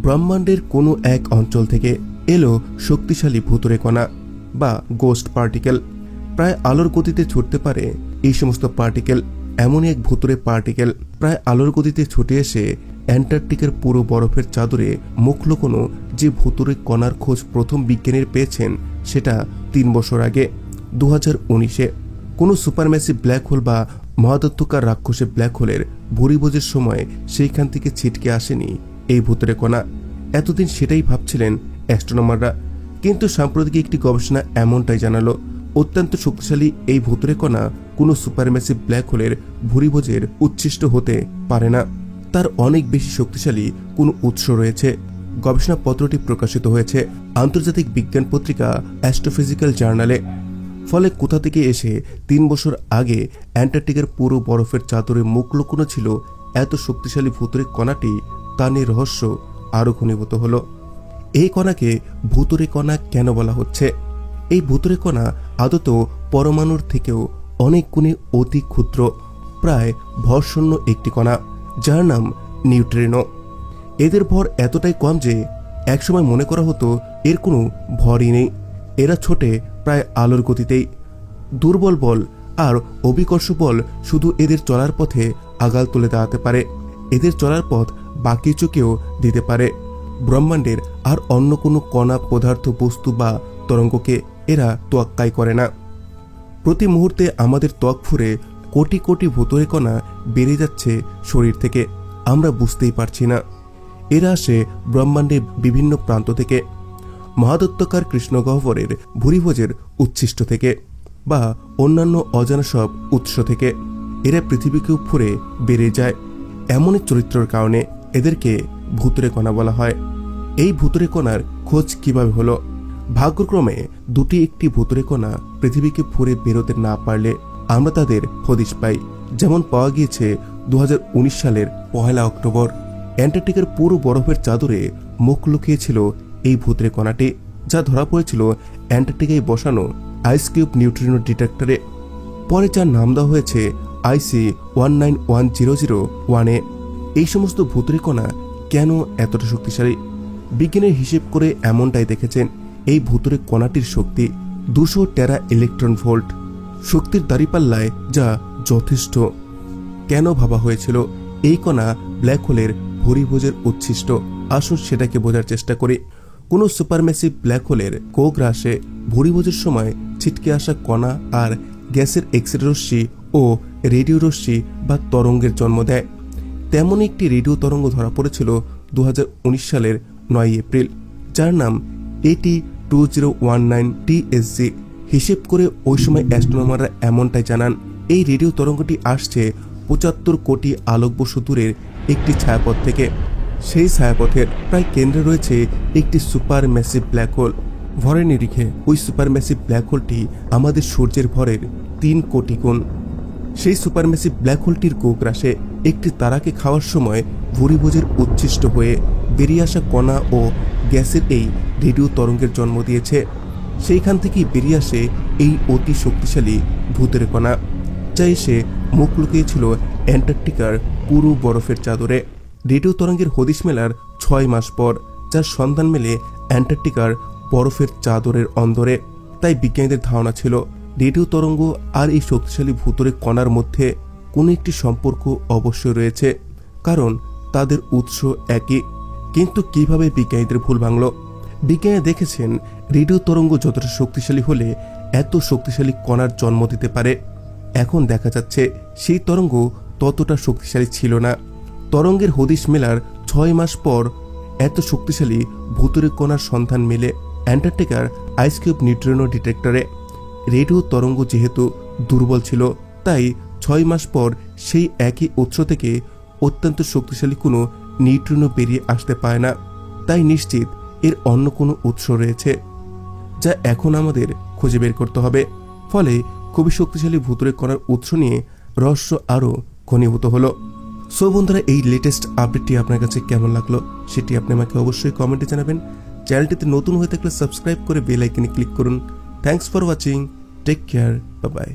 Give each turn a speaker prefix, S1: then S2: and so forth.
S1: ব্রহ্মাণ্ডের কোনো এক অঞ্চল থেকে এলো শক্তিশালী ভুতুড়ে কণা বা গোস্ট পার্টিকেল। প্রায় আলোর গতিতে ছুটতে পারে এই সমস্ত পার্টিকেল এমনই এক ভুতুড়ে পার্টিকেল প্রায় আলোর গতিতে ছুটে এসে অ্যান্টার্কটিকার পুরো বরফের চাদরে মুখ লুকোনো যে ভুতুড়ে কণার খোঁজ প্রথম বিজ্ঞানীরা পেয়েছেন সেটা ৩ বছর আগে 2019-এ। কোনো সুপারম্যাসিভ ব্ল্যাক হোল বা মহাদত্তকার রাক্ষসে ব্ল্যাক হোলের ভুরিভোজের সময় সেইখান থেকে ছিটকে আসেনি এই ভুতুড়ে কণা। এতদিন সেটাই ভাবছিলেন অ্যাস্ট্রোনমাররা, কিন্তু সাম্প্রতিক একটি গবেষণা এমনটাই জানালো অত্যন্ত শক্তিশালী এই ভুতুড়ে কণা কোনো সুপারম্যাসিভ ব্ল্যাক হোলের ভুরিভোজের উচ্ছিষ্ট হতে পারে না। তার অনেক বেশি শক্তিশালী কোনো উৎস রয়েছে। গবেষণাপত্রটি প্রকাশিত হয়েছে আন্তর্জাতিক বিজ্ঞান পত্রিকা অ্যাস্ট্রোফিজিক্যাল জার্নালে। ফলে কোথা থেকে এসে ৩ বছর আগে অ্যান্টার্কটিকার পুরো বরফের চাদরে মুখ লুকোনো ছিল এত শক্তিশালী ভুতুড়ে কণাটি, তা নিয়ে রহস্য আরও ঘনীভূত হলো। এই কণাকে ভুতুড়ে কণা কেন বলা হচ্ছে? এই ভুতুড়ে কণা আদত পরমাণুর থেকেও অনেক গুণে অতি ক্ষুদ্র, প্রায় ভরশূন্য একটি কণা, যার নাম নিউট্রিনো। এদের ভর এতটাই কম যে একসময় মনে করা হতো এর কোনো ভরই নেই। এরা ছোটে প্রায় আলোর গতিতেই। দুর্বল বল আর অভিকর্ষ বল শুধু এদের চলার পথে আগাল তুলে দাঁড়াতে পারে। এদের চলার পথ বাকি চোখেও দিতে পারে। ব্রহ্মাণ্ডের আর অন্য কোনো কণা, পদার্থ, বস্তু বা তরঙ্গকে এরা তোয়াক্কাই করে না। প্রতি মুহূর্তে আমাদের ত্বক ফুঁড়ে কোটি কোটি ভুতুড়ে কণা বেড়ে যাচ্ছে শরীর থেকে, আমরা বুঝতেই পারছি না। এরা আসে ব্রহ্মাণ্ডের বিভিন্ন প্রান্ত থেকে, মহাদত্তকার কৃষ্ণগহ্বরের ভুরিভোজের উচ্ছিষ্ট থেকে বা অন্যান্য অজানা সব উৎস থেকে। এরা পৃথিবীকেও ফুঁড়ে বেড়ে যায়। এমনই চরিত্রের কারণে এদেরকে ভুতুড়ে কণা বলা হয়। এই ভুতুড়ে কণার খোঁজ কিভাবে হলো? ভাগ্যক্রমে দুটি একটি ভুতুড়ে কণা পৃথিবীকে ফুঁড়ে বেরোতে না পারলে আমরা তাদের হদিশ পাই। যেমন পাওয়া গিয়েছে 2019 সালের 1 অক্টোবর অ্যান্টার্কটিকার পুরো বরফের চাদরে মুখ লুকিয়েছিল এই ভুতুড়ে কণাটি, যা ধরা পড়েছিল অ্যান্টার্কটিকায় বসানো আইস কিউব নিউট্রিনো ডিটেক্টরে। পরে যার নাম দেওয়া হয়েছে IC191001-এ। এই সমস্ত ভুতুড়ে কণা কেন এতটা শক্তিশালী? বিজ্ঞানের হিসেব করে এমনটাই দেখেছেন এই ভুতুড়ে কণাটির শক্তি 200 টেরা ইলেকট্রন ভোল্ট শক্তির দাঁড়িপাল্লায়, যা যথেষ্ট। কেন ভাবা হয়েছিল এই কণা ব্ল্যাক হোলের ভুরিভোজের উচ্ছিষ্ট? আসুন সেটাকে বোঝার চেষ্টা করি। কোনো সুপারম্যাসিভ ব্ল্যাক হোলের কোগ্রাসে ভুরিভোজের সময় ছিটকে আসা কণা আর গ্যাসের এক্সরে রশ্মি ও রেডিও রশ্মি বা তরঙ্গের জন্ম দেয়। তেমন একটি রেডিও তরঙ্গ ধরা পড়েছিল 2019 সালের 9 এপ্রিল, যার নাম AT2019TSG। হিসেব করে ওই সময় অ্যাস্ট্রোনমাররা এমনটাই জানান, এই রেডিও তরঙ্গটি আসছে 75 কোটি আলোকবর্ষ দূরের একটি ছায়াপথ থেকে। সেই ছায়াপথের প্রায় কেন্দ্রে রয়েছে একটি সুপার ম্যাসিভ ব্ল্যাক হোল। ভরের নিরিখে ওই সুপার ম্যাসিভ ব্ল্যাক হোলটি আমাদের সূর্যের ভরের 3 কোটি গুণ। সেই সুপার ম্যাসিভ ব্ল্যাক হোলটির কোগ্রাসে একটি তারাকে খাওয়ার সময় ভুরিভোজের উচ্ছিষ্ট হয়ে বেরিয়ে আসা কণা ও গ্যাসের এই রেডিও তরঙ্গের জন্ম দিয়েছে। সেইখান থেকেই বেরিয়ে আসে এই অতি শক্তিশালী ভূতের কণা, যা এসে মুখ লুকিয়েছিল অ্যান্টার্কটিকার পুরো বরফের চাদরে। রেডিও তরঙ্গের হদিশ মেলার 6 মাস পর যার সন্ধান মেলে অ্যান্টার্কটিকার বরফের চাদরের অন্দরে। তাই বিজ্ঞানীদের ধারণা ছিল রেডিও তরঙ্গ আর এই শক্তিশালী ভুতুড়ে কণার মধ্যে কোনো একটি সম্পর্ক অবশ্যই রয়েছে, কারণ তাদের উৎস একই। কিন্তু কিভাবে বিজ্ঞানীদের ভুল ভাঙল? বিজ্ঞানীরা দেখেছেন রেডিও তরঙ্গ যতটা শক্তিশালী হলে এত শক্তিশালী কণার জন্ম দিতে পারে। এখন দেখা যাচ্ছে সেই তরঙ্গ ততটা শক্তিশালী ছিল না। তরঙ্গের হদিশ মেলার 6 মাস পর এত শক্তিশালী ভুতুড়ে কণার সন্ধান মেলে অ্যান্টার্কটিকার আইস কিউব নিউট্রিনো ডিটেক্টরে। রেডিও তরঙ্গ যেহেতু দুর্বল ছিল, তাই 6 মাস পর সেই একই উৎস থেকে অত্যন্ত শক্তিশালী কোনো নিউট্রিনো বেরিয়ে আসতে পারে না। তাই নিশ্চিত এর অন্য কোনো উৎস রয়েছে, যা এখন আমাদের খুঁজে বের করতে হবে। ফলে খুবই শক্তিশালী ভুতুড়ে কণার উৎস নিয়ে রহস্য আরও ঘনীভূত হলো। সো বন্ধুরা, এই লেটেস্ট আপডেটটি আপনার কাছে কেমন লাগলো সেটি আপনি আমাকে অবশ্যই কমেন্টে জানাবেন। চ্যানেলটিতে নতুন হয়ে থাকলে সাবস্ক্রাইব করে বেল আইকনে ক্লিক করুন। Thanks for watching. Take care. Bye by.